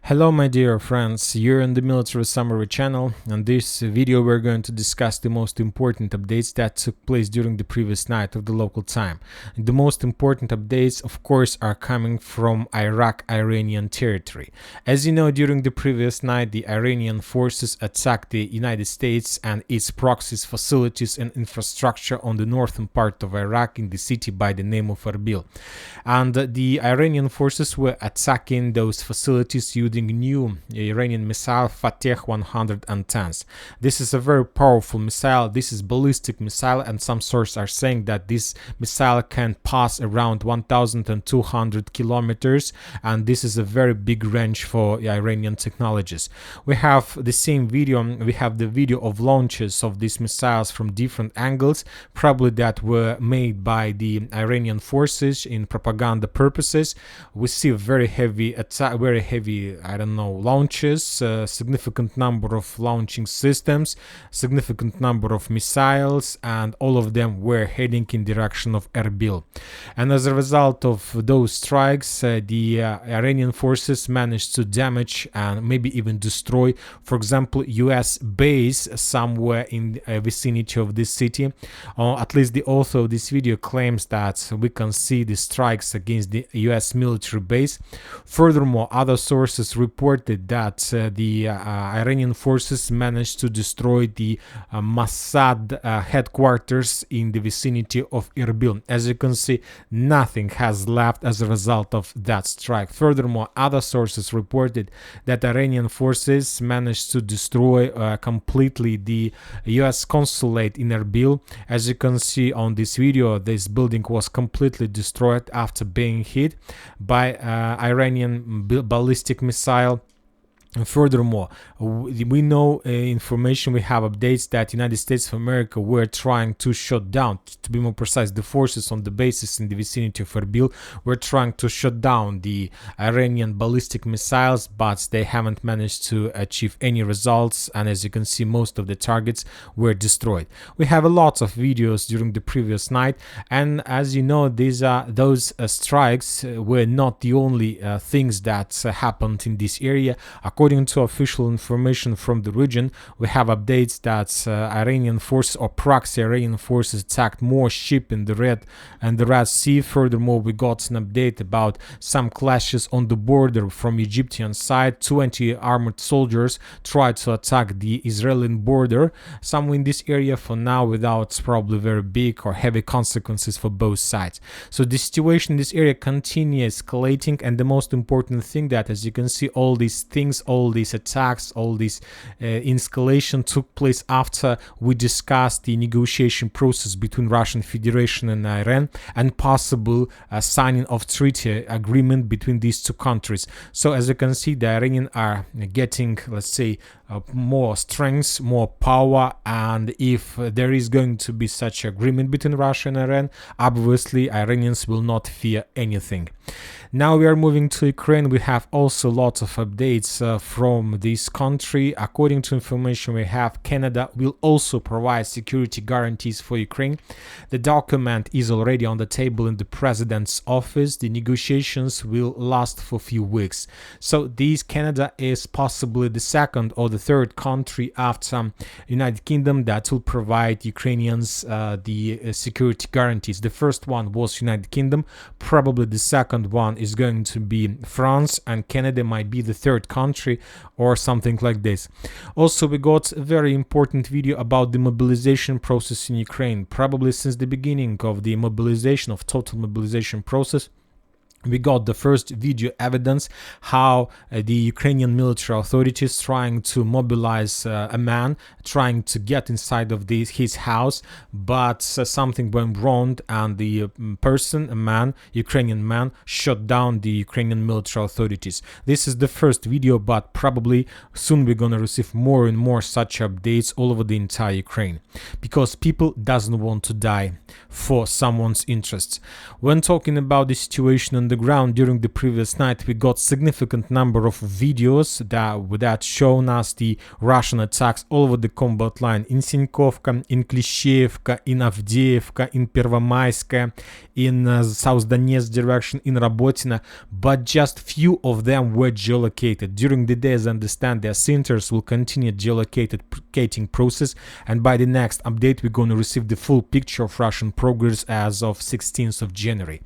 Hello my dear friends, you're in the Military Summary channel. In this video we're going to discuss the most important updates that took place during the previous night of the local time. The most important updates of course are coming from Iranian territory. As you know, during the previous night the Iranian forces attacked the United States and its proxies facilities and infrastructure on the northern part of Iraq in the city by the name of Erbil. And the Iranian forces were attacking those facilities using new Iranian missile Fateh 110s. This is a very powerful missile. This is ballistic missile, and some sources are saying that this missile can pass around 1,200 kilometers, and this is a very big range for Iranian technologies. We have the same video. We have the video of launches of these missiles from different angles, probably that were made by the Iranian forces in propaganda purposes. We see very heavy attack, launches, significant number of launching systems, significant number of missiles, and all of them were heading in direction of Erbil. And as a result of those strikes, the Iranian forces managed to damage and maybe even destroy, for example, US base somewhere in the vicinity of this city. At least the author of this video claims that we can see the strikes against the US military base. Furthermore, other sources reported that the Iranian forces managed to destroy the Mossad headquarters in the vicinity of Erbil. As you can see, nothing has left as a result of that strike. Furthermore, other sources reported that Iranian forces managed to destroy completely the US consulate in Erbil. As you can see on this video, this building was completely destroyed after being hit by Iranian ballistic missile. Furthermore, we know information, we have updates that United States of America were trying to shut down, to be more precise, the forces on the bases in the vicinity of Erbil were trying to shut down the Iranian ballistic missiles, but they haven't managed to achieve any results, and as you can see, most of the targets were destroyed. We have a lot of videos during the previous night, and as you know, those strikes were not the only things that happened in this area. According to official information from the region, we have updates that Iranian forces or proxy Iranian forces attacked more ships in the Red Sea. Furthermore, we got an update about some clashes on the border from Egyptian side. 20 armored soldiers tried to attack the Israeli border, somewhere in this area for now, without probably very big or heavy consequences for both sides. So the situation in this area continues escalating, and the most important thing that, as you can see, all these things, all these attacks, all this escalation took place after we discussed the negotiation process between Russian Federation and Iran and possible signing of treaty agreement between these two countries. So as you can see, the Iranians are getting, let's say, more strength, more power, and if there is going to be such agreement between Russia and Iran, obviously Iranians will not fear anything. Now we are moving to Ukraine. We have also lots of updates from this country. According to information we have, Canada will also provide security guarantees for Ukraine. The document is already on the table in the president's office. The negotiations will last for a few weeks. So Canada is possibly the second or the third country after United Kingdom that will provide Ukrainians the security guarantees. The first one was United Kingdom. Probably the second one is going to be France, and Canada might be the third country or something like this. Also, we got a very important video about the mobilization process in Ukraine. Probably since the beginning of the mobilization, of total mobilization process, we got the first video evidence how the Ukrainian military authorities trying to mobilize a man, trying to get inside of his house, but something went wrong, and the person, a man, Ukrainian man, shot down the Ukrainian military authorities. This is the first video, but probably soon we're gonna receive more and more such updates all over the entire Ukraine, because people doesn't want to die for someone's interests. When talking about the situation on the the ground during the previous night, we got significant number of videos that shown us the Russian attacks all over the combat line in Sinkovka, in Klishchevka, in Avdiivka, in Pervomayskaya, in South Donetsk direction, in Robotina, but just few of them were geolocated. During the day, as I understand, their centers will continue geolocating process, and by the next update we're going to receive the full picture of Russian progress as of 16th of January.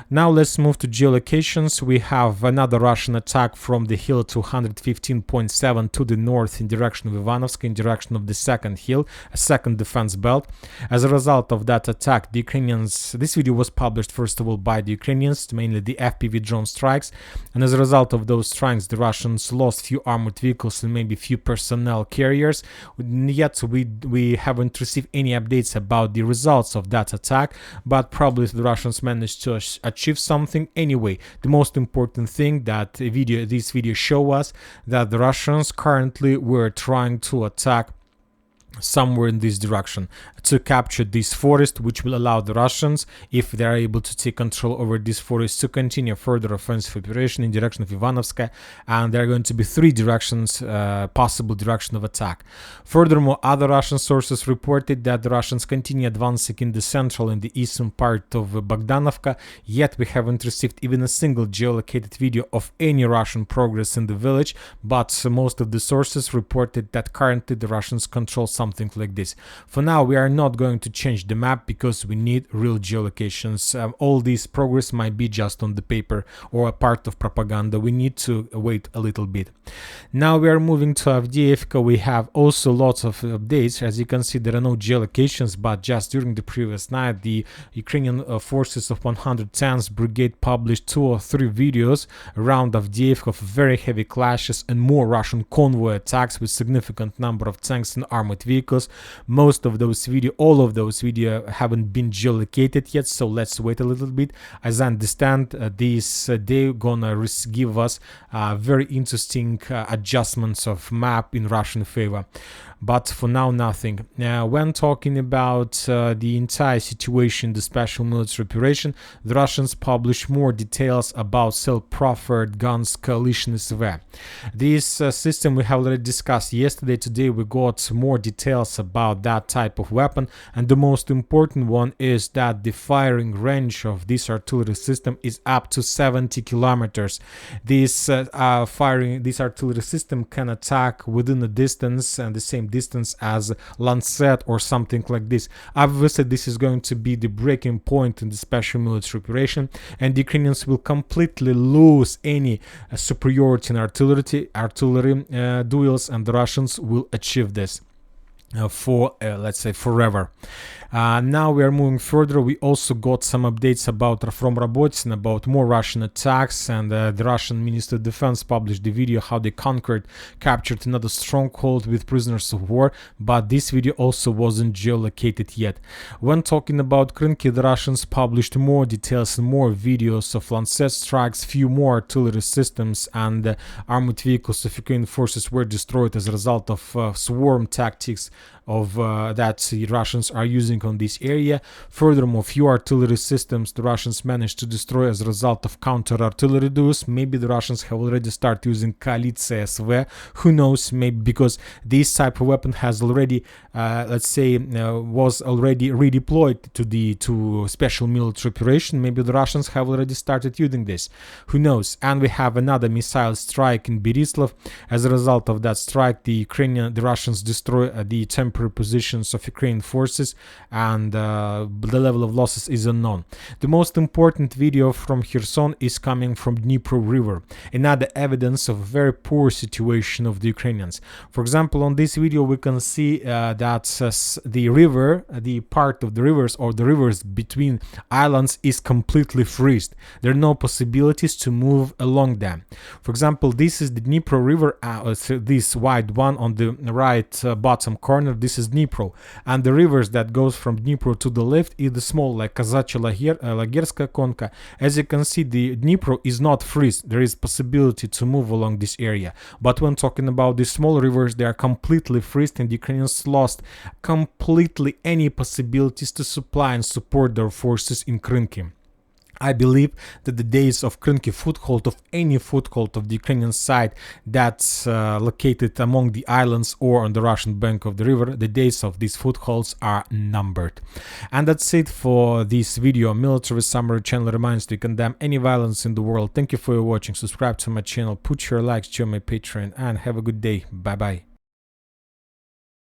Now let's move to geolocations. We have another Russian attack from the hill 215.7 to the north in direction of Ivanovsk, in direction of the second hill, a second defense belt. As a result of that attack, the Ukrainians, this video was published first of all by the Ukrainians, mainly the FPV drone strikes, and as a result of those strikes the Russians lost few armored vehicles and maybe few personnel carriers. Yet we haven't received any updates about the results of that attack, but probably the Russians managed to achieve something. Anyway, the most important thing that this video show us that the Russians currently were trying to attack somewhere in this direction to capture this forest, which will allow the Russians, if they are able to take control over this forest, to continue further offensive operation in direction of Ivanovskaya, and there are going to be three directions, possible direction of attack. Furthermore, other Russian sources reported that the Russians continue advancing in the central and the eastern part of Bogdanovka, yet we haven't received even a single geolocated video of any Russian progress in the village, but most of the sources reported that currently the Russians control something like this. For now, we are not going to change the map because we need real geolocations. All this progress might be just on the paper or a part of propaganda. We need to wait a little bit. Now we are moving to Avdiivka. We have also lots of updates. As you can see, there are no geolocations, but just during the previous night, the Ukrainian forces of 110th Brigade published 2 or 3 videos around Avdiivka of very heavy clashes and more Russian convoy attacks with significant number of tanks and armored vehicles. Most of those all of those videos haven't been geolocated yet, so let's wait a little bit. As I understand, they're gonna give us very interesting adjustments of map in Russian favor, but for now nothing. When talking about the entire situation, the special military operation, the Russians publish more details about self-proffered guns coalition SV. This system we have already discussed yesterday. Today we got more details about that type of weapon, and the most important one is that the firing range of this artillery system is up to 70 kilometers. This artillery system can attack within a distance and the same distance as Lancet or something like this. Obviously this is going to be the breaking point in the special military operation, and the Ukrainians will completely lose any superiority in artillery duels, and the Russians will achieve this for let's say forever. Now we are moving further. We also got some updates from Robotin about more Russian attacks, and the Russian Minister of Defense published the video how they captured another stronghold with prisoners of war, but this video also wasn't geolocated yet. When talking about Krynki, the Russians published more details and more videos of Lancet strikes, few more artillery systems and armored vehicles of Ukrainian forces were destroyed as a result of swarm tactics that the Russians are using on this area. Furthermore, few artillery systems the Russians managed to destroy as a result of counter-artillery duels. Maybe the Russians have already started using Koalitsiya SV. Who knows? Maybe because this type of weapon has already, was already redeployed to special military operation. Maybe the Russians have already started using this. Who knows? And we have another missile strike in Berislav. As a result of that strike, the Russians destroy the temporary positions of Ukrainian forces, and the level of losses is unknown. The most important video from Kherson is coming from Dnipro River, another evidence of a very poor situation of the Ukrainians. For example, on this video we can see that the river, the part of the rivers or the rivers between islands is completely freezed. There are no possibilities to move along them. For example, this is the Dnipro River, this wide one on the right bottom corner. This is Dnipro, and the rivers that goes from Dnipro to the left is the small, like Kazachia Lagerska Konka. As you can see, the Dnipro is not freeze. There is possibility to move along this area, but when talking about the small rivers, they are completely freezed, and the Ukrainians lost completely any possibilities to supply and support their forces in Krynki. I believe that the days of Krynki foothold, of any foothold of the Ukrainian side that's located among the islands or on the Russian bank of the river, the days of these footholds are numbered. And that's it for this video. Military Summary channel reminds to condemn any violence in the world. Thank you for watching. Subscribe to my channel, put your likes, join my Patreon, and have a good day. Bye bye.